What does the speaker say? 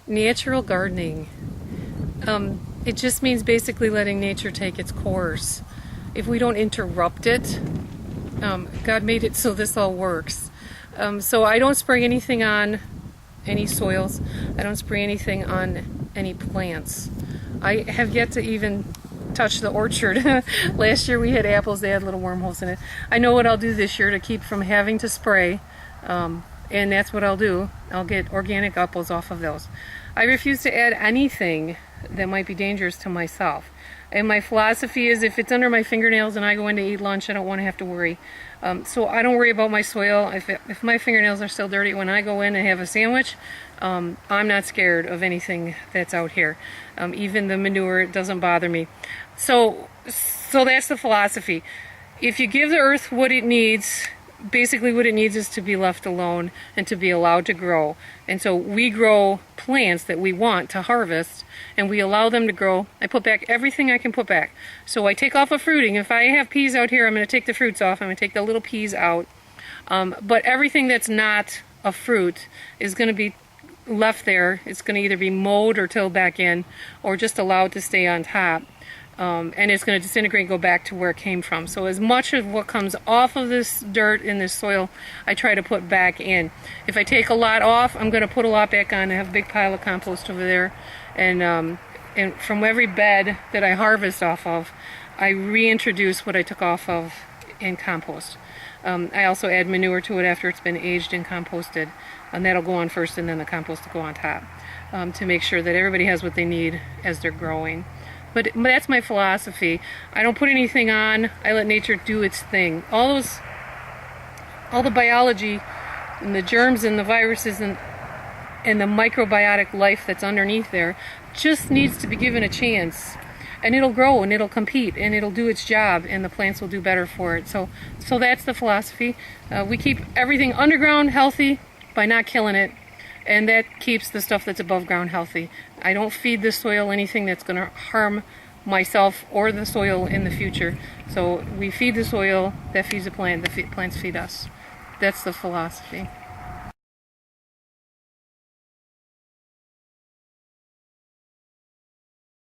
Natural gardening. It just means basically letting nature take its course. If we don't interrupt it, God made it so this all works. So I don't spray anything on any soils. I don't spray anything on any plants. I have yet to even touch the orchard. Last year we had apples, they had little wormholes in it. I know what I'll do this year to keep from having to spray, and that's what I'll do. I'll get organic apples off of those. I refuse to add anything that might be dangerous to myself. And my philosophy is if it's under my fingernails and I go in to eat lunch, I don't want to have to worry. So I don't worry about my soil. If my fingernails are still dirty when I go in and have a sandwich, I'm not scared of anything that's out here. Even the manure, it doesn't bother me. So that's the philosophy. If you give the earth what it needs, basically what it needs is to be left alone and to be allowed to grow. And so we grow plants that we want to harvest, and we allow them to grow. I put back everything I can put back. So I take off a fruiting. If I have peas out here, I'm going to take the fruits off. I'm going to take the little peas out. But everything that's not a fruit is going to be left there. It's going to either be mowed or tilled back in, or just allowed to stay on top. And it's going to disintegrate and go back to where it came from. So as much of what comes off of this dirt in this soil, I try to put back in. If I take a lot off, I'm going to put a lot back on. I have a big pile of compost over there. And from every bed that I harvest off of, I reintroduce what I took off of in compost. I also add manure to it after it's been aged and composted. And that'll go on first, and then the compost will go on top, to make sure that everybody has what they need as they're growing. But that's my philosophy. I don't put anything on. I let nature do its thing. All the biology and the germs and the viruses and the microbiotic life that's underneath there just needs to be given a chance. And it'll grow and it'll compete and it'll do its job, and the plants will do better for it. So that's the philosophy. We keep everything underground healthy by not killing it. And that keeps the stuff that's above ground healthy. I don't feed the soil anything that's going to harm myself or the soil in the future. So we feed the soil, that feeds the plant, the plants feed us. That's the philosophy.